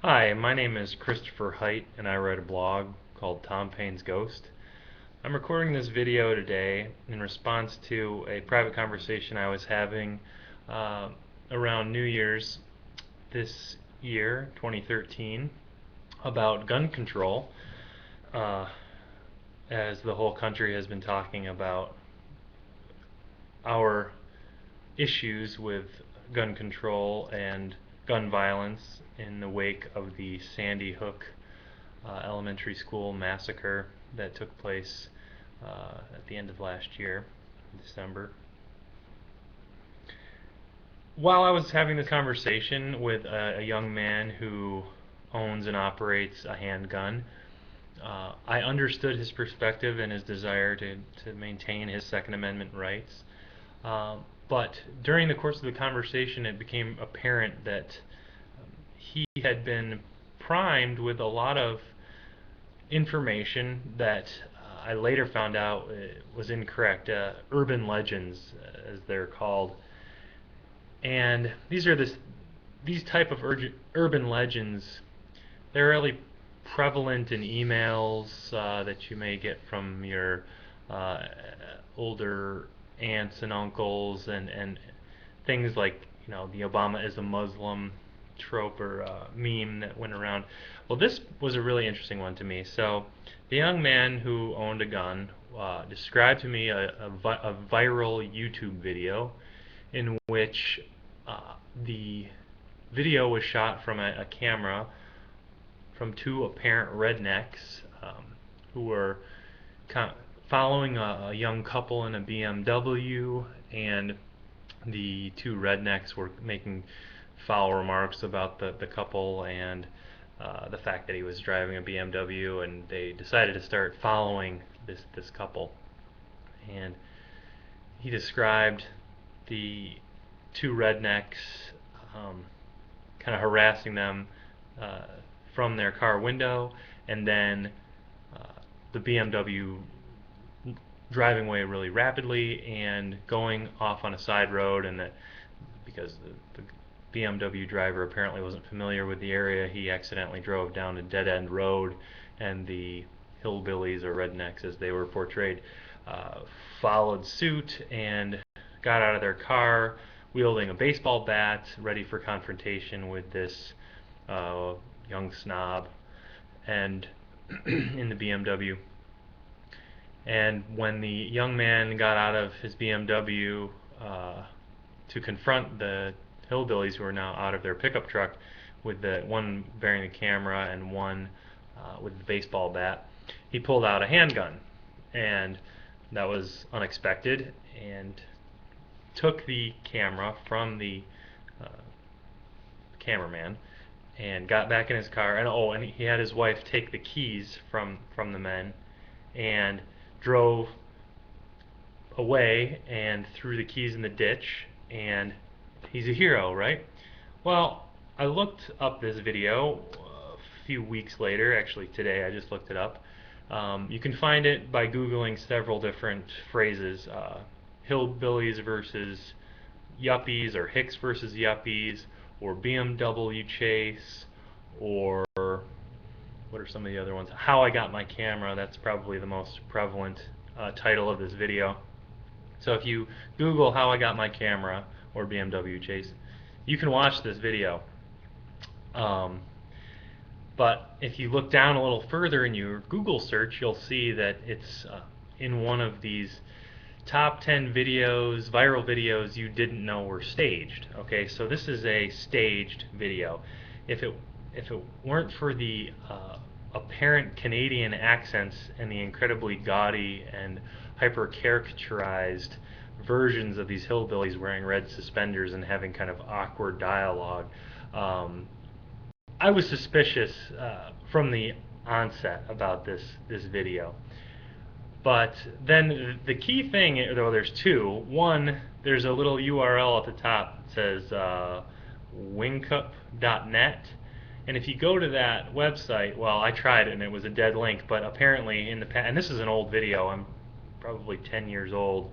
Hi, my name is Kristopher Hite, and I write a blog called Tom Paine's Ghost. I'm recording this video today in response to a private conversation I was having uh, around New Year's this year, 2013, about gun control, uh, as the whole country has been talking about our issues with gun control and gun violence in the wake of the Sandy Hook elementary school massacre that took place at the end of last year, in December. While I was having this conversation with a young man who owns and operates a handgun, I understood his perspective and his desire to maintain his Second Amendment rights. But during the course of the conversation, it became apparent that he had been primed with a lot of information that I later found out was incorrect. Urban legends, as they're called, and these type of urban legends. They're really prevalent in emails that you may get from your uh, older aunts and uncles, and things like, the Obama is a Muslim trope or meme that went around. Well, this was a really interesting one to me. So the young man who owned a gun described to me a viral YouTube video in which the video was shot from a camera from two apparent rednecks who were following a young couple in a BMW, and the two rednecks were making foul remarks about the couple and the fact that he was driving a BMW, and they decided to start following this couple. And he described the two rednecks kind of harassing them uh, from their car window, and then uh, the BMW driving away really rapidly and going off on a side road, and that because the BMW driver apparently wasn't familiar with the area, he accidentally drove down a dead-end road, and the hillbillies, or rednecks as they were portrayed, uh, followed suit and got out of their car wielding a baseball bat, ready for confrontation with this uh, young snob and in the BMW. And when the young man got out of his BMW to confront the hillbillies, who are now out of their pickup truck, with the one bearing the camera and one with the baseball bat, he pulled out a handgun, and that was unexpected, and took the camera from the uh, cameraman and got back in his car. And he had his wife take the keys from the men and drove away and threw the keys in the ditch, and he's a hero, right? Well, I looked up this video a few weeks later. Actually, today I just looked it up. You can find it by Googling several different phrases: hillbillies versus yuppies, or Hicks versus yuppies, or BMW chase, or what are some of the other ones? How I Got My Camera. That's probably the most prevalent title of this video. So if you Google How I Got My Camera or BMW chase, you can watch this video. Um, but if you look down a little further in your Google search, you'll see that it's in one of these top 10 videos, viral videos you didn't know were staged. Okay, so this is a staged video. If it weren't for the apparent Canadian accents and the incredibly gaudy and hyper caricaturized versions of these hillbillies wearing red suspenders and having kind of awkward dialogue, I was suspicious from the onset about this video. But then the key thing, though, there's two. One, there's a little URL at the top that says winkup.net. And if you go to that website, well, I tried it and it was a dead link, but apparently in the past, and this is an old video, I'm probably 10 years old,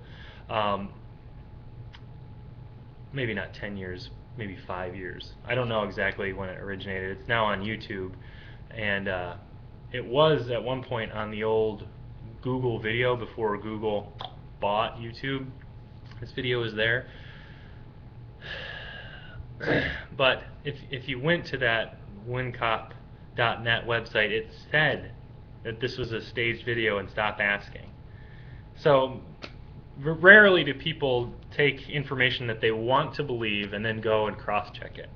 maybe not 10 years, maybe 5 years. I don't know exactly when it originated. It's now on YouTube, and it was at one point on the old Google video before Google bought YouTube. This video is there. But if you went to that wincop.net website, it said that this was a staged video and stop asking. So rarely do people take information that they want to believe and then go and cross-check it.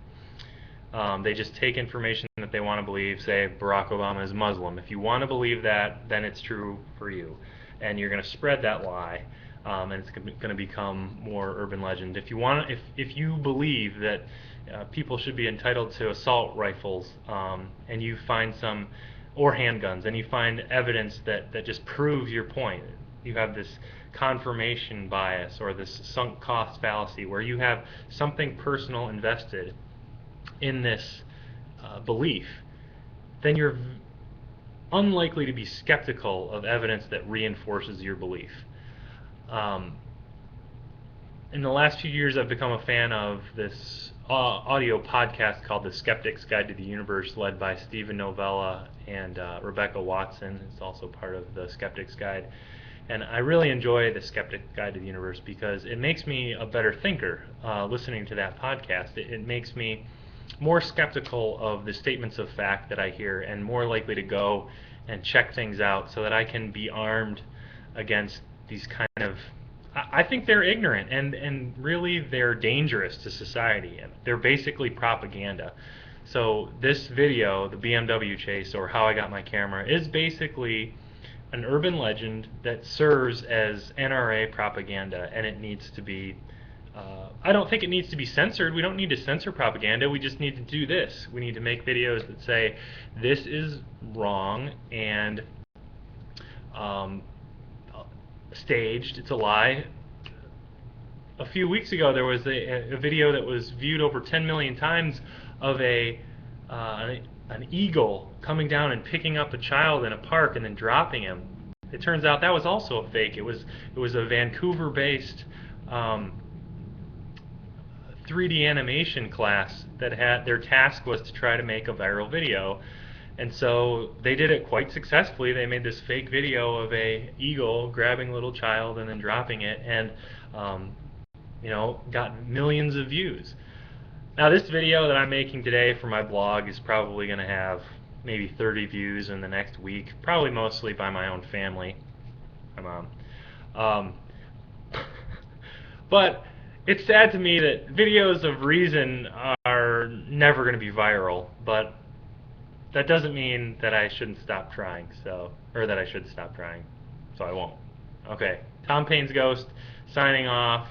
They just take information that they want to believe, say Barack Obama is Muslim. If you want to believe that, then it's true for you. And you're going to spread that lie, and it's going to become more urban legend. If you believe that people should be entitled to assault rifles, and you find some, or handguns, and you find evidence that just proves your point, you have this confirmation bias or this sunk cost fallacy where you have something personal invested in this belief, then you're unlikely to be skeptical of evidence that reinforces your belief. In the last few years, I've become a fan of this audio podcast called The Skeptic's Guide to the Universe, led by Stephen Novella and Rebecca Watson. It's also part of The Skeptic's Guide. And I really enjoy The Skeptic's Guide to the Universe because it makes me a better thinker listening to that podcast. It makes me more skeptical of the statements of fact that I hear and more likely to go and check things out so that I can be armed against these kind of, I think they're ignorant and really they're dangerous to society. They're basically propaganda. So this video, the BMW chase or how I got my camera, is basically an urban legend that serves as NRA propaganda, and it needs to be I don't think it needs to be censored. We don't need to censor propaganda. We just need to do this. We need to make videos that say this is wrong and staged. It's a lie. A few weeks ago, there was a video that was viewed over 10 million times of an eagle coming down and picking up a child in a park and then dropping him. It turns out that was also a fake. It was a Vancouver-based 3D animation class that had their task was to try to make a viral video, and so they did it quite successfully. They made this fake video of a eagle grabbing a little child and then dropping it, and got millions of views. Now this video that I'm making today for my blog is probably going to have maybe 30 views in the next week, probably mostly by my own family, my mom. But it's sad to me that videos of reason are never going to be viral, but that doesn't mean that I shouldn't stop trying, or that I should stop trying, so I won't. Okay, Tom Paine's Ghost, signing off.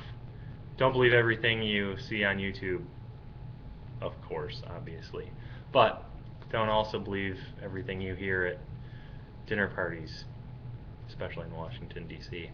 Don't believe everything you see on YouTube, of course, obviously, but don't also believe everything you hear at dinner parties, especially in Washington, D.C.